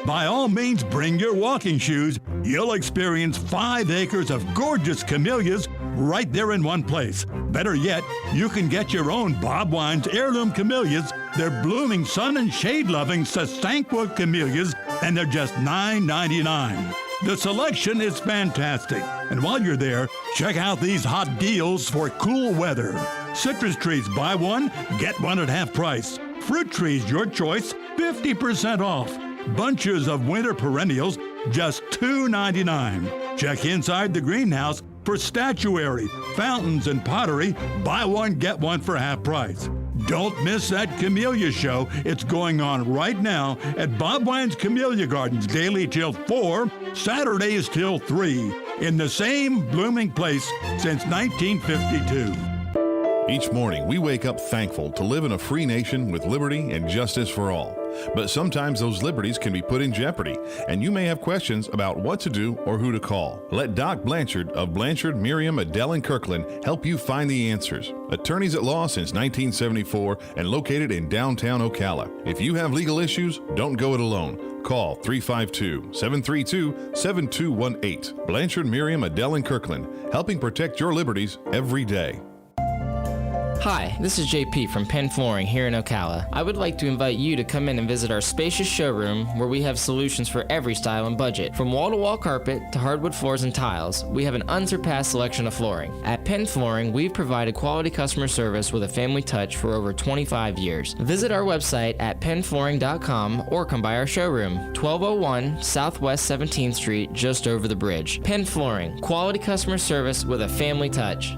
By all means, bring your walking shoes. You'll experience 5 acres of gorgeous camellias right there in one place. Better yet, you can get your own Bob Wine's heirloom camellias. They're blooming sun and shade-loving Sasanqua camellias, and they're just $9.99. The selection is fantastic. And while you're there, check out these hot deals for cool weather. Citrus trees, buy one, get one at half price. Fruit trees, your choice, 50% off. Bunches of winter perennials, just $2.99. Check inside the greenhouse for statuary, fountains, and pottery. Buy one, get one for half price. Don't miss that Camellia Show. It's going on right now at Bob Wine's Camellia Gardens, daily till 4, Saturdays till 3, in the same blooming place since 1952. Each morning, we wake up thankful to live in a free nation with liberty and justice for all. But sometimes those liberties can be put in jeopardy, and you may have questions about what to do or who to call. Let Doc Blanchard of Blanchard, Miriam, Adele, and Kirkland help you find the answers. Attorneys at law since 1974 and located in downtown Ocala. If you have legal issues, don't go it alone. Call 352-732-7218. Blanchard, Miriam, Adele, and Kirkland, helping protect your liberties every day. Hi, this is JP from Penn Flooring here in Ocala. I would like to invite you to come in and visit our spacious showroom where we have solutions for every style and budget. From wall-to-wall carpet to hardwood floors and tiles, we have an unsurpassed selection of flooring. At Penn Flooring, we've provided quality customer service with a family touch for over 25 years. Visit our website at pennflooring.com or come by our showroom, 1201 Southwest 17th Street, just over the bridge. Penn Flooring, quality customer service with a family touch.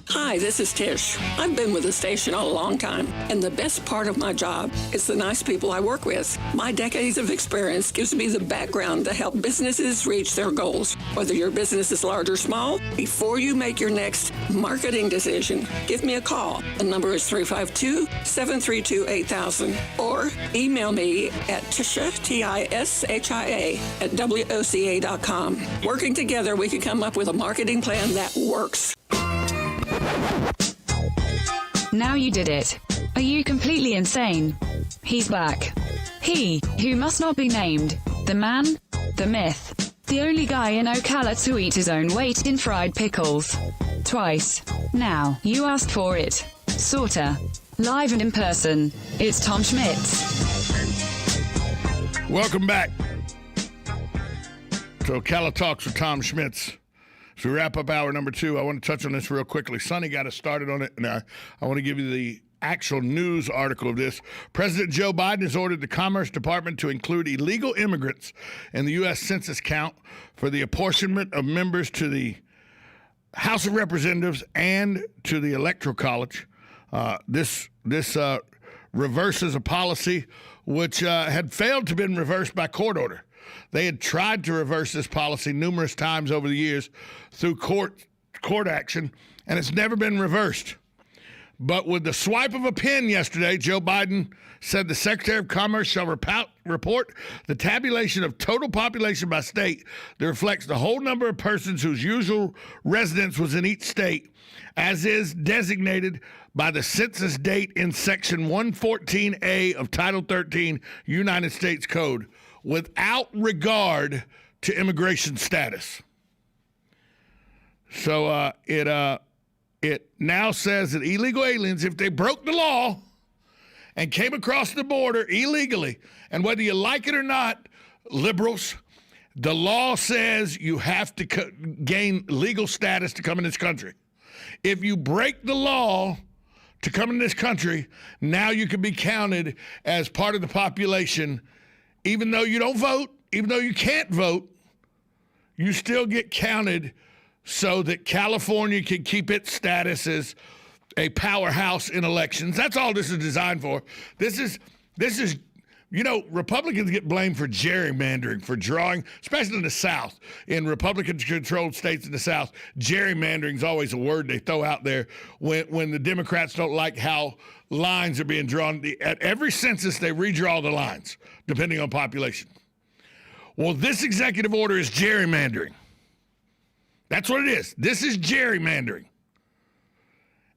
Hi, this is Tish. I've been with the station a long time, and the best part of my job is the nice people I work with. My decades of experience gives me the background to help businesses reach their goals. Whether your business is large or small, before you make your next marketing decision, give me a call. The number is 352-732-8000, or email me at Tisha, T-I-S-H-I-A, at WOCA.com. Working together, we can come up with a marketing plan that works. Now you did it. Are you completely insane? He's back. He, who must not be named. The man, the myth. The only guy in Ocala to eat his own weight in fried pickles. Twice. Now, you asked for it. Sorta. Live and in person. It's Tom Schmitz. Welcome back to Ocala Talks with Tom Schmitz. As we wrap up hour number 2, I want to touch on this real quickly. Sonny got us started on it, and I want to give you the actual news article of this. President Joe Biden has ordered the Commerce Department to include illegal immigrants in the U.S. Census count for the apportionment of members to the House of Representatives and to the Electoral College. This reverses a policy which had failed to have been reversed by court order. They had tried to reverse this policy numerous times over the years through court action, and it's never been reversed. But with the swipe of a pen yesterday, Joe Biden said the Secretary of Commerce shall report the tabulation of total population by state that reflects the whole number of persons whose usual residence was in each state, as is designated by the census date in Section 114A of Title 13 United States Code, without regard to immigration status. So it now says that illegal aliens, if they broke the law and came across the border illegally, and whether you like it or not, liberals, the law says you have to gain legal status to come in this country. If you break the law to come in this country, now you can be counted as part of the population. Even though you don't vote, even though you can't vote, you still get counted so that California can keep its status as a powerhouse in elections. That's all this is designed for. This is, you know, Republicans get blamed for gerrymandering, for drawing, especially in the South. In Republican-controlled states in the South, gerrymandering is always a word they throw out there when the Democrats don't like how lines are being drawn. At every census, they redraw the lines, depending on population. Well, this executive order is gerrymandering. That's what it is. This is gerrymandering.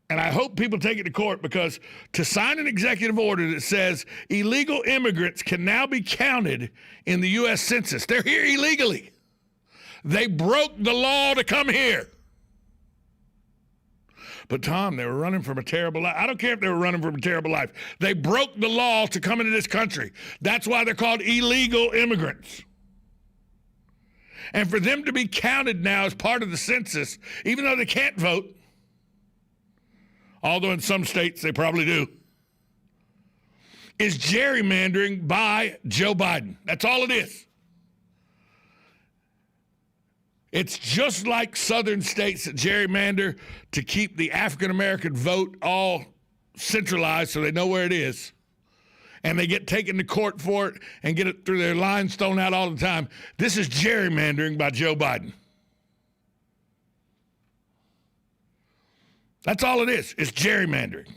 and I hope people take it to court, because to sign an executive order that says illegal immigrants can now be counted in the U.S. Census, they're here illegally. They broke the law to come here. But, Tom, they were running from a terrible life. I don't care if they were running from a terrible life. They broke the law to come into this country. That's why they're called illegal immigrants. And for them to be counted now as part of the census, even though they can't vote, although in some states they probably do, is gerrymandering by Joe Biden. That's all it is. It's just like southern states that gerrymander to keep the African-American vote all centralized so they know where it is. And they get taken to court for it and get it through their lines thrown out all the time. This is gerrymandering by Joe Biden. That's all it is. It's gerrymandering.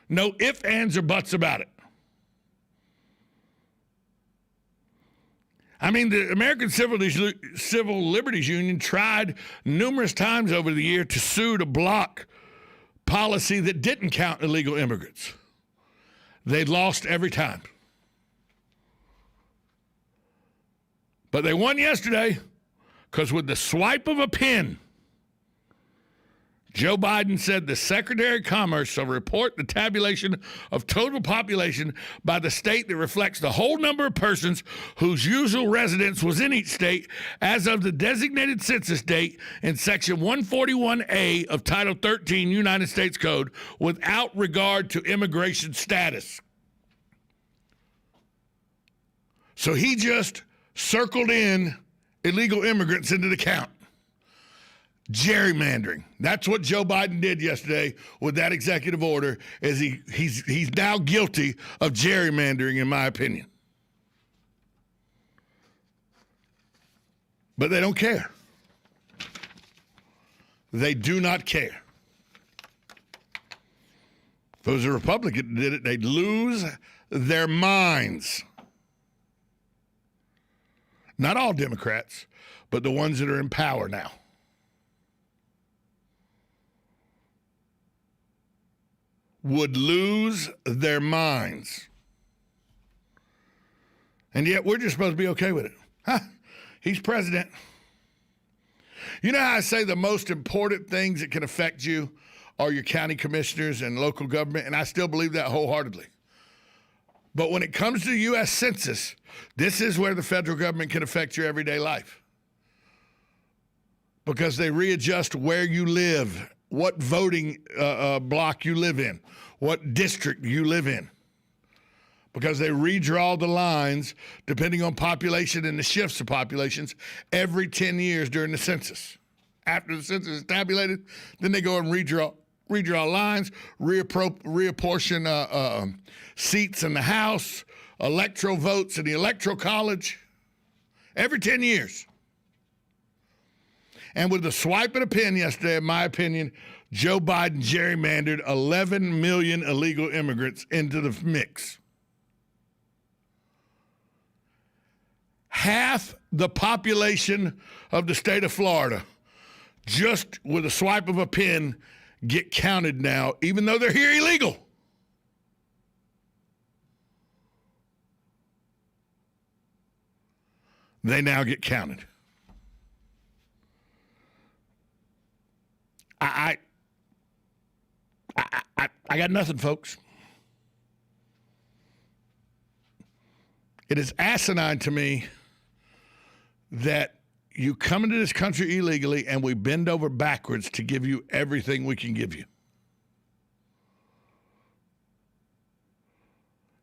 No ifs, ands, or buts about it. I mean, the American Civil Liberties Union tried numerous times over the year to sue to block policy that didn't count illegal immigrants. They lost every time. But they won yesterday because with the swipe of a pen, Joe Biden said the Secretary of Commerce shall report the tabulation of total population by the state that reflects the whole number of persons whose usual residence was in each state as of the designated census date in Section 141A of Title 13 United States Code without regard to immigration status. So he just circled in illegal immigrants into the count. Gerrymandering. That's what Joe Biden did yesterday with that executive order. Is he's now guilty of gerrymandering, in my opinion. But they don't care. They do not care. If it was a Republican that did it, they'd lose their minds. Not all Democrats, but the ones that are in power now. Would lose their minds. And yet we're just supposed to be okay with it. He's president. You know how I say the most important things that can affect you are your county commissioners and local government, and I still believe that wholeheartedly. But when it comes to the U.S. Census, this is where the federal government can affect your everyday life. Because they readjust where you live, what voting block you live in, what district you live in. Because they redraw the lines depending on population and the shifts of populations every 10 years during the census. After the census is tabulated, then they go and redraw lines, reapportion seats in the House, electoral votes in the Electoral College, every 10 years. And with the swipe of a pen yesterday, in my opinion, Joe Biden gerrymandered 11 million illegal immigrants into the mix. Half the population of the state of Florida, just with a swipe of a pen, get counted now, even though they're here illegal. They now get counted. I got nothing, folks. It is asinine to me that you come into this country illegally and we bend over backwards to give you everything we can give you.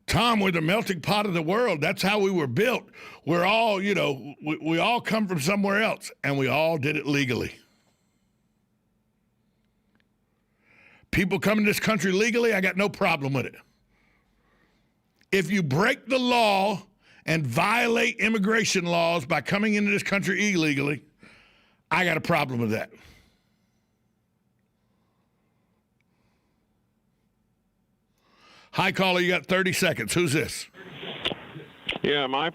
Tom, we're the melting pot of the world. That's how we were built. We're all, we all come from somewhere else, and we all did it legally. People come into this country legally, I got no problem with it. If you break the law and violate immigration laws by coming into this country illegally, I got a problem with that. Hi, caller, you got 30 seconds. Who's this? Yeah, my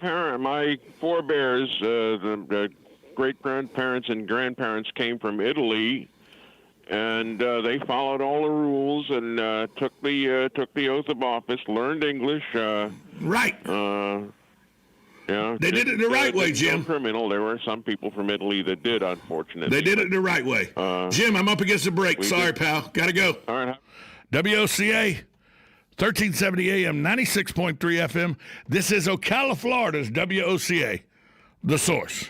forebears, the great-grandparents and grandparents came from Italy, and they followed all the rules and took the oath of office, learned English. Right. Yeah, they did it the right way, Jim. Criminal. There were some people from Italy that did, unfortunately. They did it the right way. Jim, I'm up against the break. Sorry, pal. Gotta go. All right. WOCA, 1370 AM, 96.3 FM. This is Ocala, Florida's WOCA, The Source.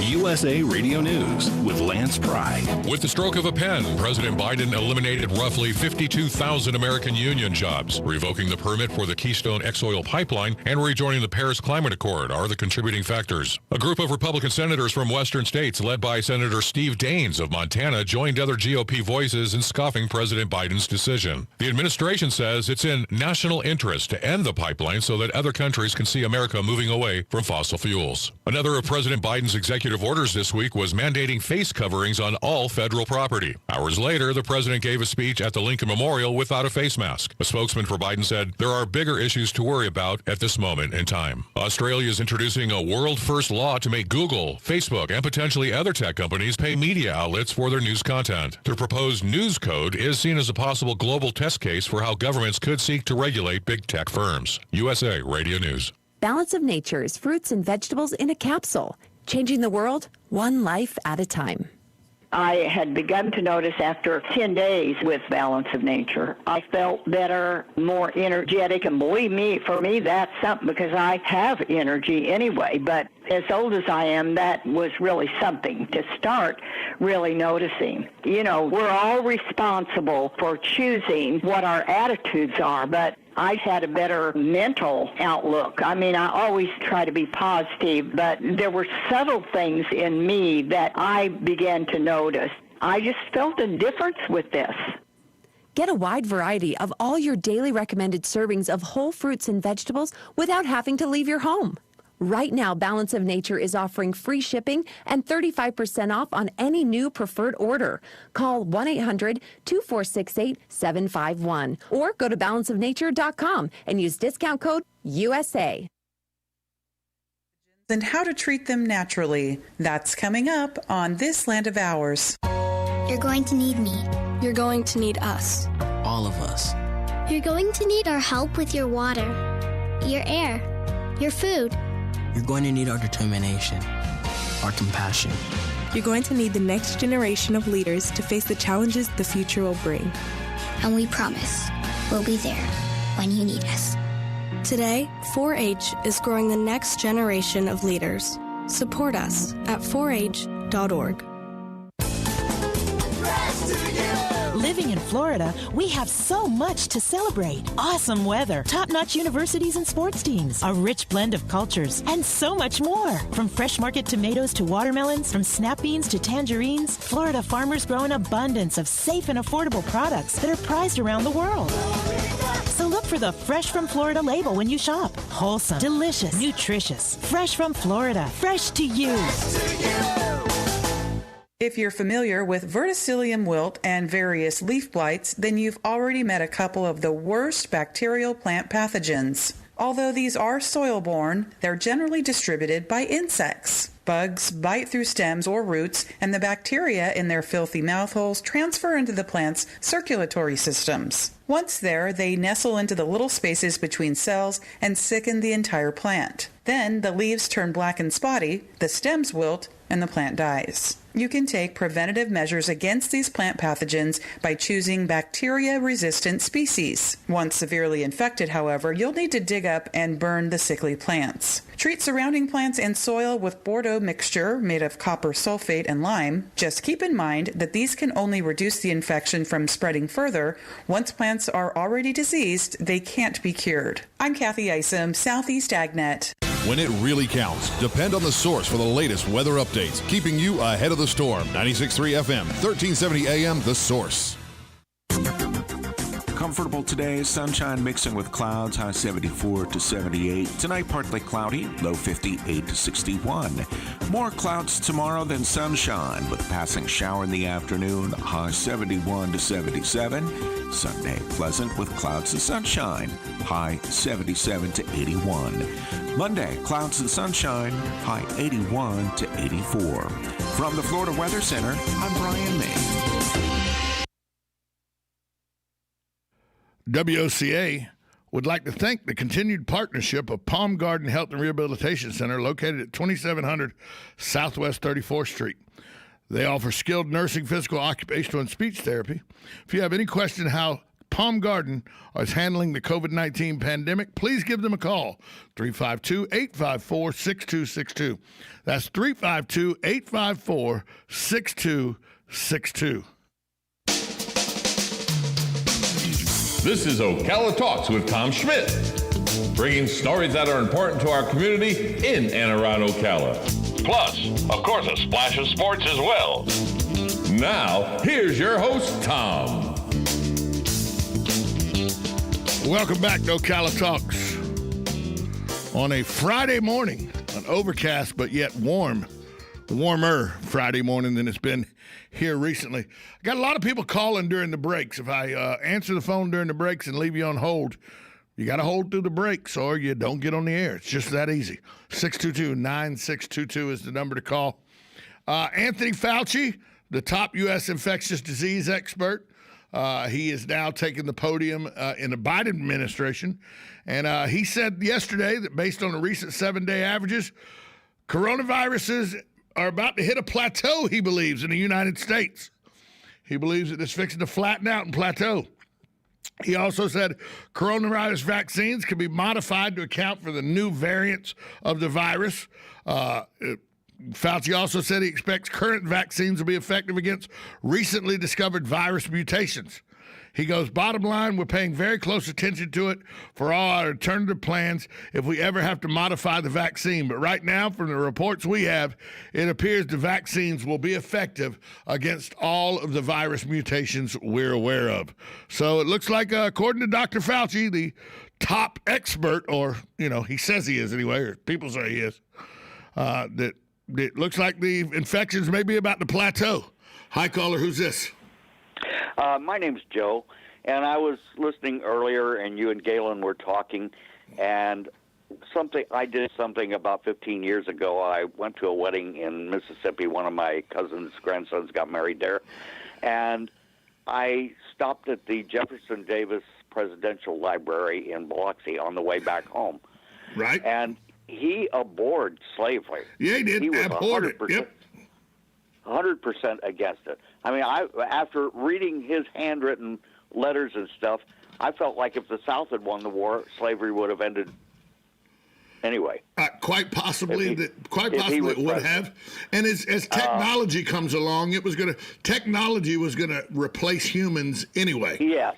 USA Radio News with Lance Pry. With the stroke of a pen, President Biden eliminated roughly 52,000 American union jobs. Revoking the permit for the Keystone XOil pipeline and rejoining the Paris Climate Accord are the contributing factors. A group of Republican senators from western states, led by Senator Steve Daines of Montana, joined other GOP voices in scoffing President Biden's decision. The administration says it's in national interest to end the pipeline so that other countries can see America moving away from fossil fuels. Another of President Biden's executive orders this week was mandating face coverings on all federal property. Hours later, the president gave a speech at the Lincoln Memorial without a face mask. A spokesman for Biden said there are bigger issues to worry about at this moment in time. Australia is introducing a world-first law to make Google, Facebook, and potentially other tech companies pay media outlets for their news content. The proposed news code is seen as a possible global test case for how governments could seek to regulate big tech firms. USA Radio News. Balance of Nature's fruits and vegetables in a capsule. Changing the world, one life at a time. I had begun to notice after 10 days with Balance of Nature, I felt better, more energetic, and believe me, for me, that's something because I have energy anyway, but as old as I am, that was really something to start really noticing. You know, we're all responsible for choosing what our attitudes are, but I had a better mental outlook. I mean, I always try to be positive, but there were subtle things in me that I began to notice. I just felt a difference with this. Get a wide variety of all your daily recommended servings of whole fruits and vegetables without having to leave your home. Right now, Balance of Nature is offering free shipping and 35% off on any new preferred order. Call 1-800-2468-751 or go to balanceofnature.com and use discount code USA. And how to treat them naturally. That's coming up on This Land of Ours. You're going to need me. You're going to need us. All of us. You're going to need our help with your water, your air, your food. You're going to need our determination, our compassion. You're going to need the next generation of leaders to face the challenges the future will bring. And we promise we'll be there when you need us. Today, 4-H is growing the next generation of leaders. Support us at 4h.org. Living in Florida, we have so much to celebrate. Awesome weather, top-notch universities and sports teams, a rich blend of cultures, and so much more. From fresh market tomatoes to watermelons, from snap beans to tangerines, Florida farmers grow an abundance of safe and affordable products that are prized around the world. So look for the Fresh from Florida label when you shop. Wholesome, delicious, nutritious. Fresh from Florida. Fresh to you. If you're familiar with verticillium wilt and various leaf blights, then you've already met a couple of the worst bacterial plant pathogens. Although these are soil-borne, they're generally distributed by insects. Bugs bite through stems or roots, and the bacteria in their filthy mouthholes transfer into the plant's circulatory systems. Once there, they nestle into the little spaces between cells and sicken the entire plant. Then the leaves turn black and spotty, the stems wilt, and the plant dies. You can take preventative measures against these plant pathogens by choosing bacteria-resistant species. Once severely infected, however, you'll need to dig up and burn the sickly plants. Treat surrounding plants and soil with Bordeaux mixture made of copper sulfate and lime. Just keep in mind that these can only reduce the infection from spreading further. Once plants are already diseased, they can't be cured. I'm Kathy Isom, Southeast AgNet. When it really counts, depend on the source for the latest weather updates, keeping you ahead of the storm. 96.3 FM, 1370 AM, The Source. Comfortable today, sunshine mixing with clouds, high 74 to 78. Tonight, partly cloudy, low 58 to 61. More clouds tomorrow than sunshine, with a passing shower in the afternoon, high 71 to 77. Sunday, pleasant with clouds and sunshine, high 77 to 81. Monday, clouds and sunshine, high 81 to 84. From the Florida Weather Center, I'm Brian May. WOCA would like to thank the continued partnership of Palm Garden Health and Rehabilitation Center located at 2700 Southwest 34th Street. They offer skilled nursing, physical, occupational, and speech therapy. If you have any question how Palm Garden is handling the COVID-19 pandemic, please give them a call, 352-854-6262. That's 352-854-6262. This is Ocala Talks with Tom Schmidt, bringing stories that are important to our community in and around Ocala. Plus, of course, a splash of sports as well. Now, here's your host, Tom. Welcome back to Ocala Talks on a Friday morning, an overcast but yet warmer Friday morning than it's been here recently. I got a lot of people calling during the breaks. If I answer the phone during the breaks and leave you on hold, you got to hold through the breaks or you don't get on the air. It's just that easy. 622-9622 is the number to call. Anthony Fauci, the top U.S. infectious disease expert, he is now taking the podium in the Biden administration. And he said yesterday that based on the recent 7-day averages, coronaviruses are about to hit a plateau, he believes, in the United States. He believes that it's fixing to flatten out and plateau. He also said coronavirus vaccines can be modified to account for the new variants of the virus. Fauci also said he expects current vaccines will be effective against recently discovered virus mutations. He goes, bottom line, we're paying very close attention to it for all our alternative plans if we ever have to modify the vaccine. But right now, from the reports we have, it appears the vaccines will be effective against all of the virus mutations we're aware of. So it looks like, according to Dr. Fauci, the top expert, or, he says he is anyway, or people say he is, that it looks like the infections may be about to plateau. Hi, caller, who's this? My name's Joe, and I was listening earlier, and you and Galen were talking, and I did something about 15 years ago. I went to a wedding in Mississippi. One of my cousin's grandsons got married there, and I stopped at the Jefferson Davis Presidential Library in Biloxi on the way back home. Right. And he abhorred slavery. Yeah, he did. He was abhorred it. Yep. 100% against it. I mean, after reading his handwritten letters and stuff, I felt like if the South had won the war, slavery would have ended anyway. Quite possibly, it would have. And as technology comes along, technology was gonna replace humans anyway. Yes.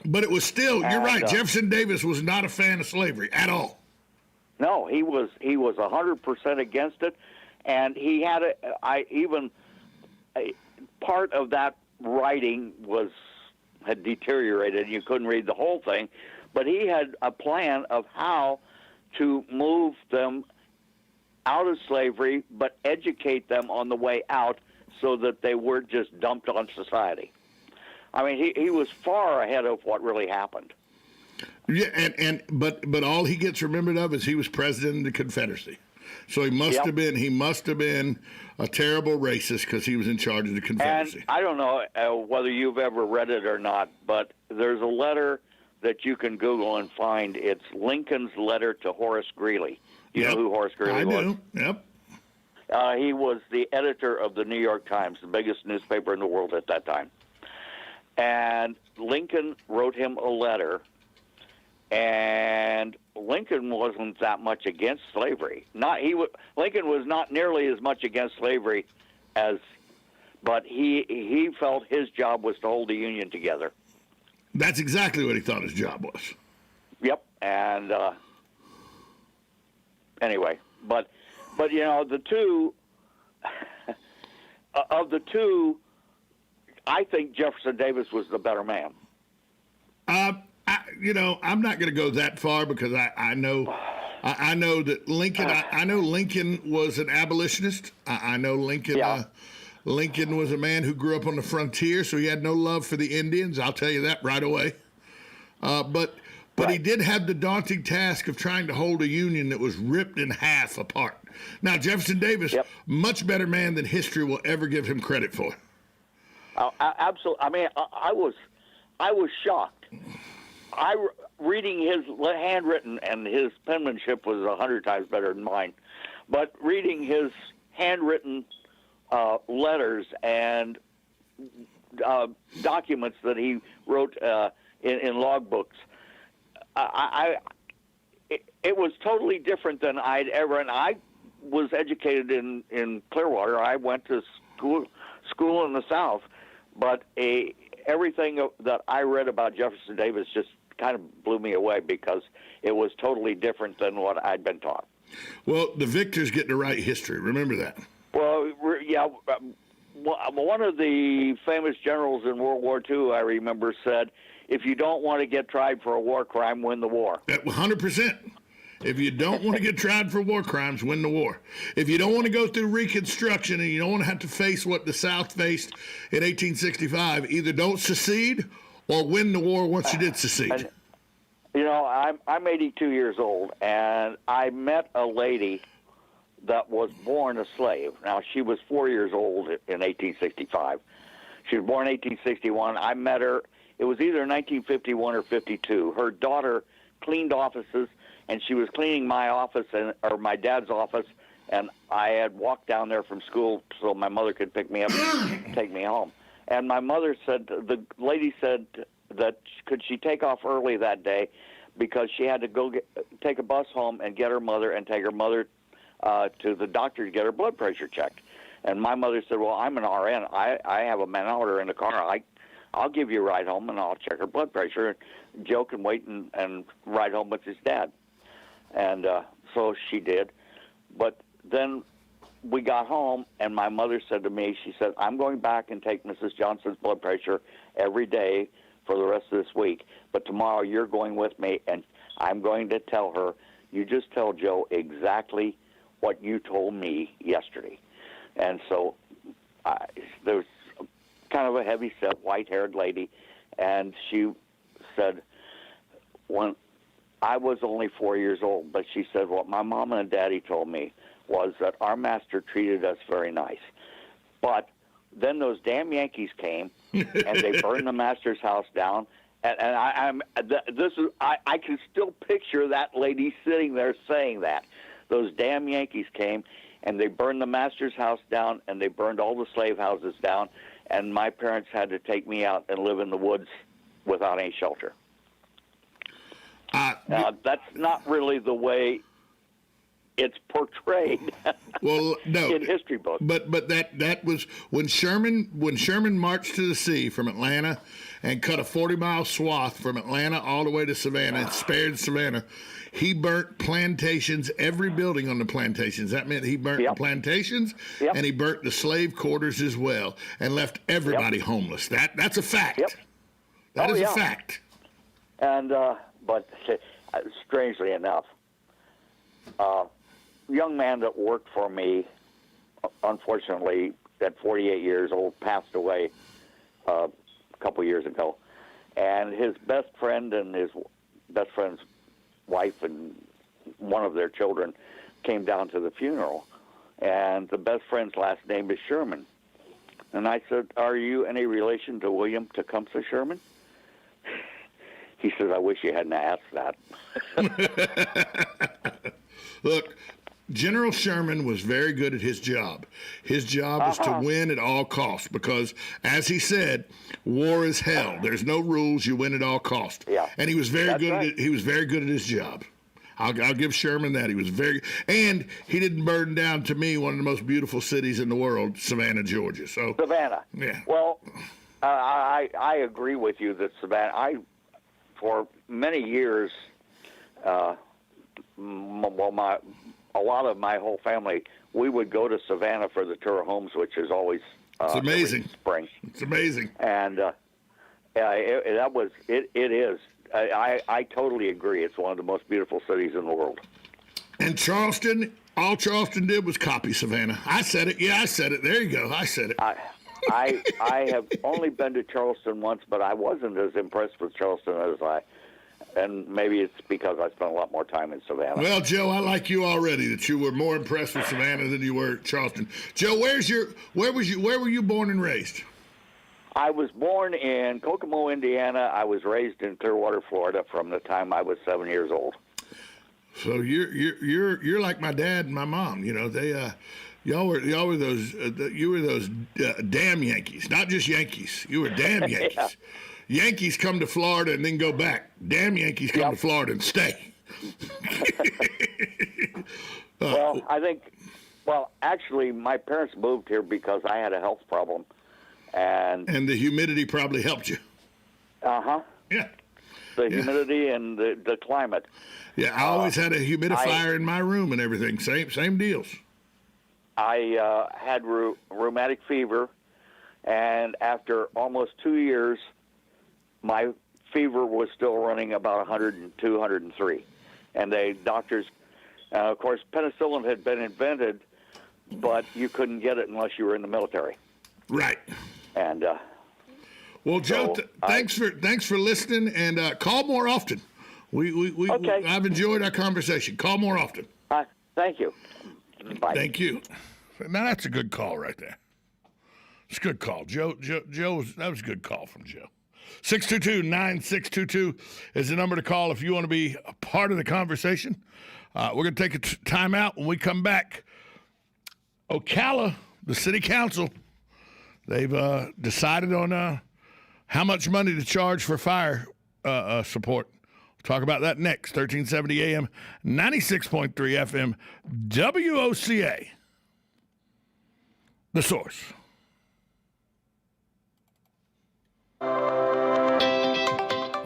But it was still. You're right. Jefferson Davis was not a fan of slavery at all. No, he was 100% against it. And he had part of that writing had deteriorated. You couldn't read the whole thing, but he had a plan of how to move them out of slavery, but educate them on the way out so that they weren't just dumped on society. I mean, he was far ahead of what really happened. Yeah, but all he gets remembered of is he was president of the Confederacy. So he must have been a terrible racist because he was in charge of the Confederacy. And I don't know whether you've ever read it or not, but there's a letter that you can Google and find. It's Lincoln's letter to Horace Greeley. You know who Horace Greeley was? I do. Yep. He was the editor of the New York Times, the biggest newspaper in the world at that time. And Lincoln wrote him a letter, and Lincoln wasn't that much against slavery. Lincoln was not nearly as much against slavery but he felt his job was to hold the Union together. That's exactly what he thought his job was. Yep, and anyway, but the two of the two, I think Jefferson Davis was the better man. I'm not going to go that far because I know that Lincoln. I know Lincoln was an abolitionist. I know Lincoln. Yeah. Lincoln was a man who grew up on the frontier, so he had no love for the Indians. I'll tell you that right away. But he did have the daunting task of trying to hold a union that was ripped in half apart. Now, Jefferson Davis, much better man than history will ever give him credit for. Absolutely. I mean, I was shocked. Reading his handwritten, and his penmanship was 100 times better than mine, but reading his handwritten letters and documents that he wrote in logbooks, it was totally different than I'd ever. And I was educated in Clearwater. I went to school in the South, but everything that I read about Jefferson Davis just kind of blew me away because it was totally different than what I'd been taught. Well, the victors get to write history. Remember that. Well, yeah. One of the famous generals in World War II, I remember, said, if you don't want to get tried for a war crime, win the war. 100%. If you don't want to get tried for war crimes, win the war. If you don't want to go through Reconstruction and you don't want to have to face what the South faced in 1865, either don't secede or win the war once you did secede. And, I'm 82 years old, and I met a lady that was born a slave. Now, she was 4 years old in 1865. She was born in 1861. I met her. It was either 1951 or 52. Her daughter cleaned offices, and she was cleaning my office or my dad's office, and I had walked down there from school so my mother could pick me up and take me home. And my mother said, the lady said that could she take off early that day because she had to go take a bus home and get her mother and take her mother to the doctor to get her blood pressure checked. And my mother said, well, I'm an RN. I have a manometer in the car. I'll give you a ride home, and I'll check her blood pressure. And Joe can wait and ride home with his dad. And so she did. But then we got home, and my mother said to me, she said, I'm going back and take Mrs. Johnson's blood pressure every day for the rest of this week. But tomorrow you're going with me, and I'm going to tell her, you just tell Joe exactly what you told me yesterday. And so there was kind of a heavy-set, white-haired lady, and she said, when I was only 4 years old, but she said, what my mom and daddy told me was that our master treated us very nice. But then those damn Yankees came, and they burned the master's house down. And I can still picture that lady sitting there saying that. Those damn Yankees came, and they burned the master's house down, and they burned all the slave houses down, and my parents had to take me out and live in the woods without any shelter. Now, that's not really the way it's portrayed. Well, no, in history books. But that was when Sherman marched to the sea from Atlanta and cut a 40-mile swath from Atlanta all the way to Savannah and spared Savannah. He burnt plantations, every building on the plantations. That meant he burnt the plantations, and he burnt the slave quarters as well, and left everybody homeless. That's a fact. That is a fact. And but strangely enough, young man that worked for me, unfortunately, at 48 years old, passed away a couple years ago. And his best friend and his best friend's wife and one of their children came down to the funeral. And the best friend's last name is Sherman. And I said, are you any relation to William Tecumseh Sherman? He says, I wish you hadn't asked that. Look, General Sherman was very good at his job. His job was to win at all costs because, as he said, war is hell. There's no rules. You win at all costs. Yeah. And he was very good. He was very good at his job. I'll give Sherman that. He was and he didn't burn down, to me, one of the most beautiful cities in the world, Savannah, Georgia. So Savannah. Yeah. Well, I agree with you that Savannah. For many years, a lot of my whole family, we would go to Savannah for the tour of homes, which is always it's amazing. Spring. It's amazing. And It is. I totally agree. It's one of the most beautiful cities in the world. And Charleston, all Charleston did was copy Savannah. I said it. Yeah, I said it. There you go. I said it. I have only been to Charleston once, but I wasn't as impressed with Charleston and maybe it's because I spent a lot more time in Savannah. Well, Joe, I like you already that you were more impressed with Savannah than you were at Charleston. Joe, where were you born and raised? I was born in Kokomo, Indiana. I was raised in Clearwater, Florida, from the time I was 7 years old. So you're like my dad and my mom. You know, y'all were those you were those damn Yankees, not just Yankees. You were damn Yankees. Yeah. Yankees come to Florida and then go back. Damn Yankees come to Florida and stay. Actually, my parents moved here because I had a health problem. And the humidity probably helped you. Uh-huh. Yeah. The humidity and the climate. Yeah, I always had a humidifier in my room and everything. Same deals. I had rheumatic fever, and after almost 2 years, my fever was still running about 102, 103. And the doctors, of course, penicillin had been invented, but you couldn't get it unless you were in the military. Right. And well, Joe, thanks for listening, and call more often. Okay. I've enjoyed our conversation. Call more often. Thank you. Bye. Thank you. Now that's a good call right there. It's a good call, Joe. That was a good call from Joe. 622-9622 is the number to call if you want to be a part of the conversation. We're going to take a time out. When we come back, Ocala, the city council, they've decided on how much money to charge for fire support. We'll talk about that next. 1370 AM, 96.3 FM, WOCA. The Source.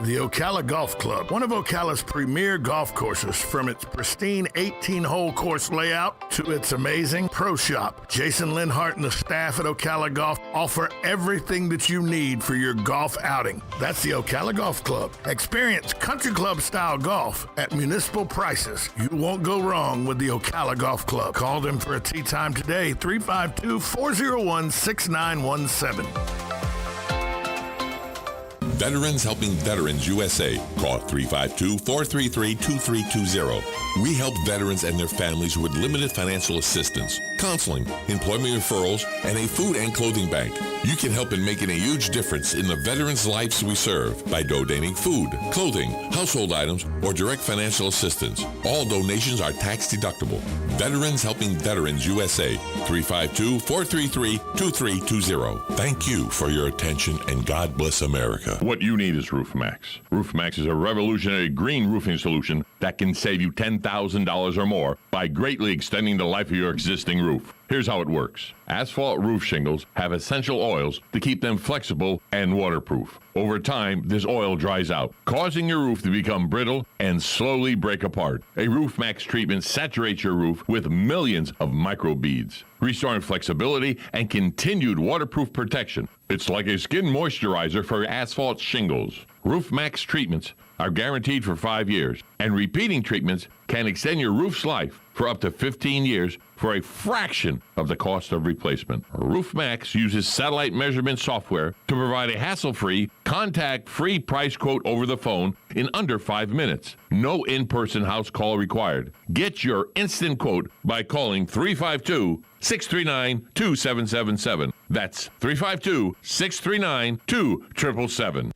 The Ocala Golf Club, one of Ocala's premier golf courses, from its pristine 18-hole course layout to its amazing pro shop. Jason Linhart and the staff at Ocala Golf offer everything that you need for your golf outing. That's the Ocala Golf Club. Experience country club style golf at municipal prices. You won't go wrong with the Ocala Golf Club. Call them for a tee time today, 352-401-6917. Veterans Helping Veterans USA. Call 352-433-2320. We help veterans and their families with limited financial assistance, counseling, employment referrals, and a food and clothing bank. You can help in making a huge difference in the veterans' lives we serve by donating food, clothing, household items, or direct financial assistance. All donations are tax deductible. Veterans Helping Veterans USA. 352-433-2320. Thank you for your attention, and God bless America. What you need is RoofMax. RoofMax is a revolutionary green roofing solution that can save you $10,000 or more by greatly extending the life of your existing roof. Here's how it works. Asphalt roof shingles have essential oils to keep them flexible and waterproof. Over time, this oil dries out, causing your roof to become brittle and slowly break apart. A RoofMax treatment saturates your roof with millions of microbeads, restoring flexibility and continued waterproof protection. It's like a skin moisturizer for asphalt shingles. RoofMax treatments are guaranteed for 5 years, and repeating treatments can extend your roof's life for up to 15 years for a fraction of the cost of replacement. RoofMax uses satellite measurement software to provide a hassle-free, contact-free price quote over the phone in under 5 minutes. No in-person house call required. Get your instant quote by calling 352-639-2777. That's 352-639-2777.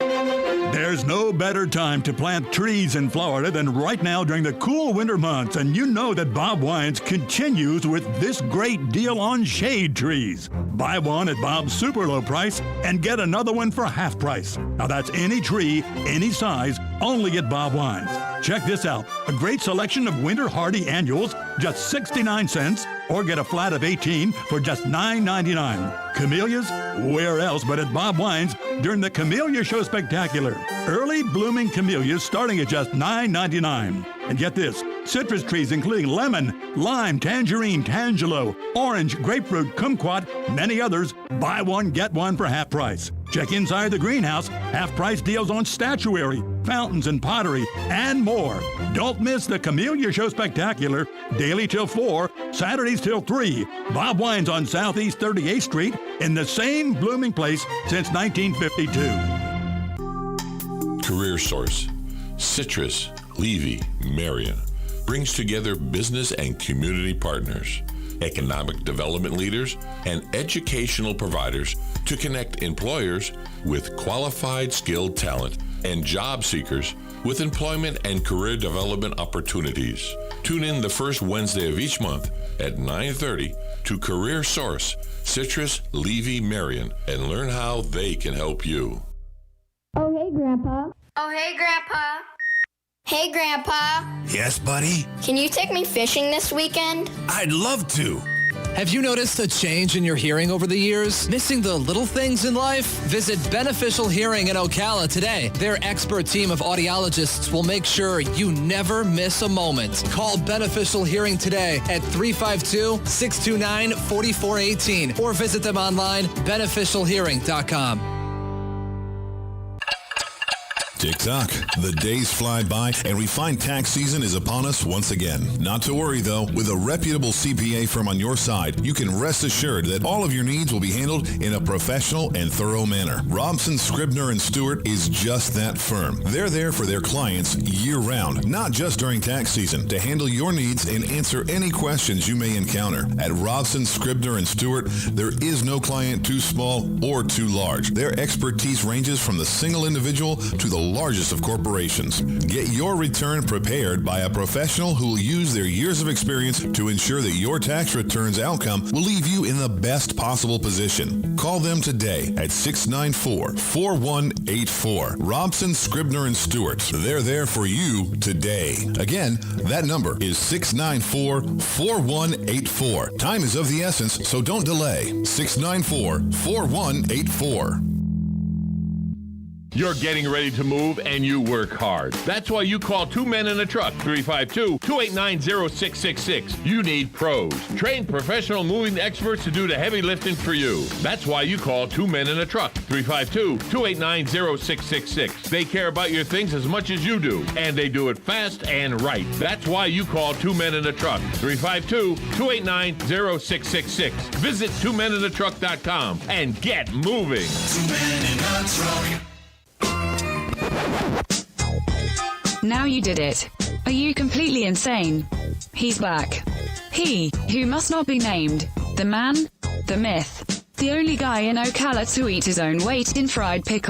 There's no better time to plant trees in Florida than right now during the cool winter months, and you know that Bob Wines continues with this great deal on shade trees. Buy one at Bob's super low price and get another one for half price. Now that's any tree, any size, only at Bob Wines. Check this out. A great selection of winter hardy annuals, just 69 cents, or get a flat of 18 for just $9.99. Camellias? Where else but at Bob Wines during the Camellia Show Spectacular. Early blooming camellias starting at just $9.99. And get this, citrus trees including lemon, lime, tangerine, tangelo, orange, grapefruit, kumquat, many others. Buy one, get one for half price. Just Check inside the greenhouse. Half-price deals on statuary, fountains, and pottery, and more. Don't miss the Camellia Show Spectacular, daily till 4, Saturdays till 3. Bob Wine's on Southeast 38th Street in the same blooming place since 1952. Career Source, Citrus, Levy, Marion brings together business and community partners, economic development leaders, and educational providers to connect employers with qualified skilled talent and job seekers with employment and career development opportunities. Tune in the first Wednesday of each month at 9:30 to Career Source, Citrus, Levy, Marion, and learn how they can help you. Oh, hey, Grandpa. Oh, hey, Grandpa. Hey, Grandpa. Yes, buddy? Can you take me fishing this weekend? I'd love to. Have you noticed a change in your hearing over the years? Missing the little things in life? Visit Beneficial Hearing in Ocala today. Their expert team of audiologists will make sure you never miss a moment. Call Beneficial Hearing today at 352-629-4418 or visit them online, beneficialhearing.com. Tick-tock. The days fly by, and we find tax season is upon us once again. Not to worry, though. With a reputable CPA firm on your side, you can rest assured that all of your needs will be handled in a professional and thorough manner. Robson, Scribner, and Stewart is just that firm. They're there for their clients year-round, not just during tax season, to handle your needs and answer any questions you may encounter. At Robson, Scribner, and Stewart, there is no client too small or too large. Their expertise ranges from the single individual to the largest of corporations. Get your return prepared by a professional who will use their years of experience to ensure that your tax return's outcome will leave you in the best possible position. Call them today at 694-4184. Robson, Scribner, and Stewart. They're there for you today. Again, that number is 694-4184. Time is of the essence, so don't delay. 694-4184. You're getting ready to move and you work hard. That's why you call Two Men in a Truck, 352-289-0666. You need pros. Trained professional moving experts to do the heavy lifting for you. That's why you call Two Men in a Truck, 352-289-0666. They care about your things as much as you do, and they do it fast and right. That's why you call Two Men in a Truck, 352-289-0666. Visit twomeninatruck.com and get moving. 2 Men in a Truck. Now you did it. Are you completely insane? He's back. He, who must not be named. The man, the myth, the only guy in Ocala to eat his own weight in fried pickles.